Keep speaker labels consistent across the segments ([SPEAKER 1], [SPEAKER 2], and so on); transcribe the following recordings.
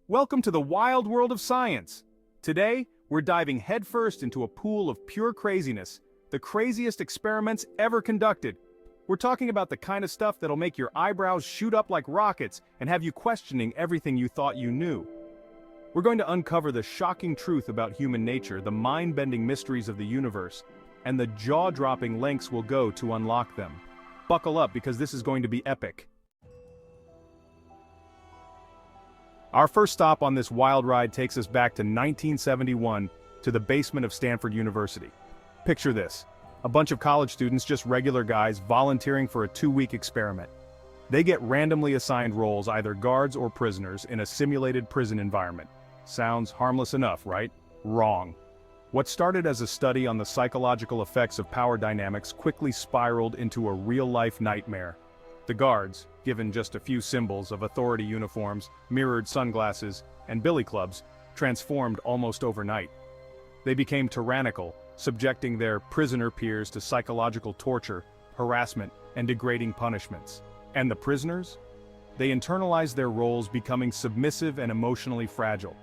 [SPEAKER 1] Welcome to the wild world of science. Today, we're diving headfirst into a pool of pure craziness, the craziest experiments ever conducted. We're talking about the kind of stuff that'll make your eyebrows shoot up like rockets and have you questioning everything you thought you knew. We're going to uncover the shocking truth about human nature, the mind-bending mysteries of the universe, and the jaw-dropping lengths we'll go to unlock them. Buckle up because this is going to be epic. Our first stop on this wild ride takes us back to 1971 to the basement of Stanford University. Picture this: a bunch of college students, just regular guys, volunteering for a 2-week experiment. They get randomly assigned roles, either guards or prisoners, in a simulated prison environment. Sounds harmless enough, right? Wrong. What started as a study on the psychological effects of power dynamics quickly spiraled into a real-life nightmare. The guards, given just a few symbols of authority uniforms, mirrored sunglasses, and billy clubs, transformed almost overnight. They became tyrannical, subjecting their prisoner peers to psychological torture, harassment, and degrading punishments. And the prisoners? They internalized their roles, becoming submissive and emotionally fragile.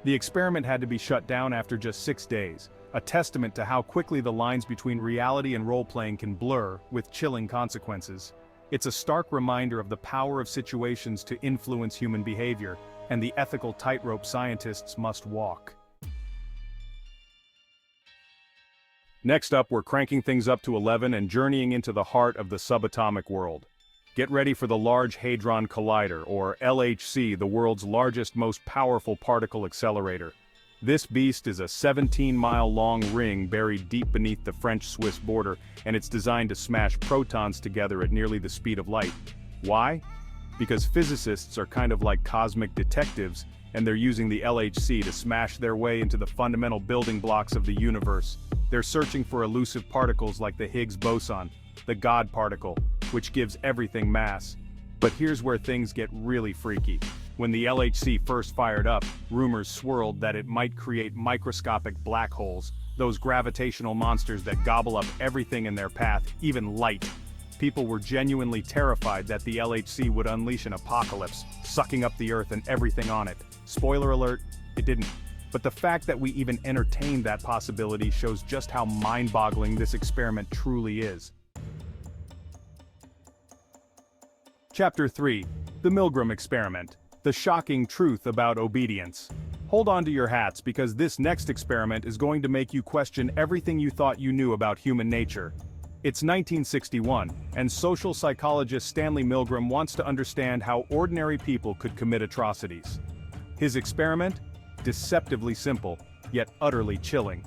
[SPEAKER 1] The experiment had to be shut down after just 6 days, a testament to how quickly the lines between reality and role-playing can blur, with chilling consequences. It's a stark reminder of the power of situations to influence human behavior, and the ethical tightrope scientists must walk. Next up, we're cranking things up to 11 and journeying into the heart of the subatomic world. Get ready for the Large Hadron Collider, or LHC, the world's largest, most powerful particle accelerator. This beast is a 17-mile-long ring buried deep beneath the French-Swiss border, and it's designed to smash protons together at nearly the speed of light. Why? Because physicists are kind of like cosmic detectives, and they're using the LHC to smash their way into the fundamental building blocks of the universe. They're searching for elusive particles like the Higgs boson, the God particle, which gives everything mass. But here's where things get really freaky. When the LHC first fired up, rumors swirled that it might create microscopic black holes, those gravitational monsters that gobble up everything in their path, even light. People were genuinely terrified that the LHC would unleash an apocalypse, sucking up the Earth and everything on it. Spoiler alert, it didn't. But the fact that we even entertained that possibility shows just how mind-boggling this experiment truly is. Chapter 3. The Milgram Experiment. The shocking truth about obedience. Hold on to your hats because this next experiment is going to make you question everything you thought you knew about human nature. It's 1961, and social psychologist Stanley Milgram wants to understand how ordinary people could commit atrocities. His experiment? Deceptively simple, yet utterly chilling.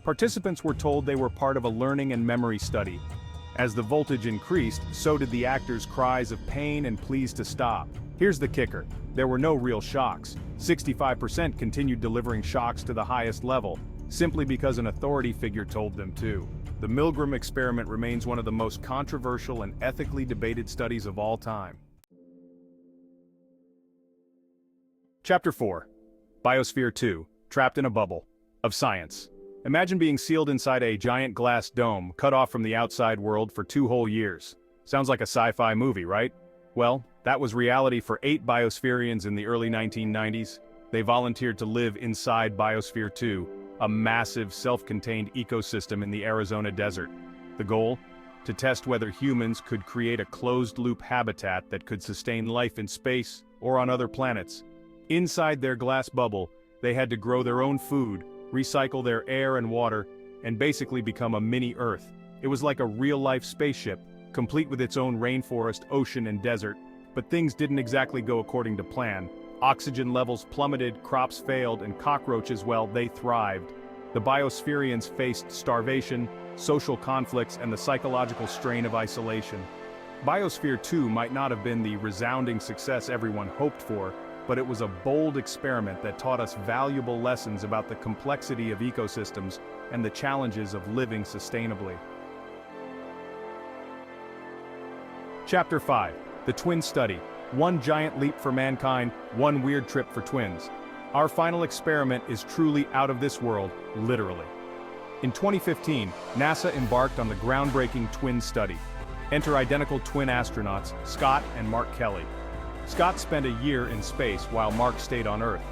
[SPEAKER 1] Participants were told they were part of a learning and memory study. As the voltage increased, so did the actors' cries of pain and pleas to stop. Here's the kicker: there were no real shocks. 65% continued delivering shocks to the highest level, simply because an authority figure told them to. The Milgram experiment remains one of the most controversial and ethically debated studies of all time. Chapter 4. Biosphere 2, Trapped in a Bubble of Science. Imagine being sealed inside a giant glass dome, cut off from the outside world for 2 whole years. Sounds like a sci-fi movie, right? Well, that was reality for 8 biospherians in the early 1990s. They volunteered to live inside Biosphere 2, a massive, self-contained ecosystem in the Arizona desert. The goal? To test whether humans could create a closed-loop habitat that could sustain life in space or on other planets. Inside their glass bubble, they had to grow their own food, recycle their air and water, and basically become a mini-Earth. It was like a real-life spaceship, complete with its own rainforest, ocean, and desert. But things didn't exactly go according to plan. Oxygen levels plummeted, crops failed, and cockroaches, well, they thrived. The biospherians faced starvation, social conflicts, and the psychological strain of isolation. Biosphere 2 might not have been the resounding success everyone hoped for, but it was a bold experiment that taught us valuable lessons about the complexity of ecosystems and the challenges of living sustainably. Chapter 5. The Twin Study. One giant leap for mankind, one weird trip for twins. Our final experiment is truly out of this world, literally. In 2015, NASA embarked on the groundbreaking Twin Study. Enter identical twin astronauts, Scott and Mark Kelly. Scott spent a year in space while Mark stayed on Earth.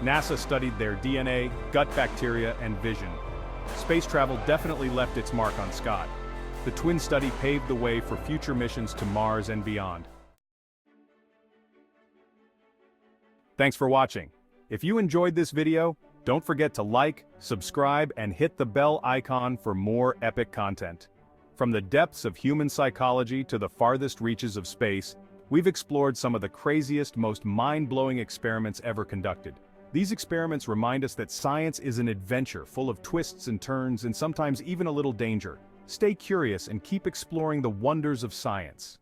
[SPEAKER 1] NASA studied their DNA, gut bacteria, and vision. Space travel definitely left its mark on Scott. The twin study paved the way for future missions to Mars and beyond. Thanks for watching. If you enjoyed this video, don't forget to like, subscribe, and hit the bell icon for more epic content. From the depths of human psychology to the farthest reaches of space, we've explored some of the craziest, most mind-blowing experiments ever conducted. These experiments remind us that science is an adventure full of twists and turns and sometimes even a little danger. Stay curious and keep exploring the wonders of science.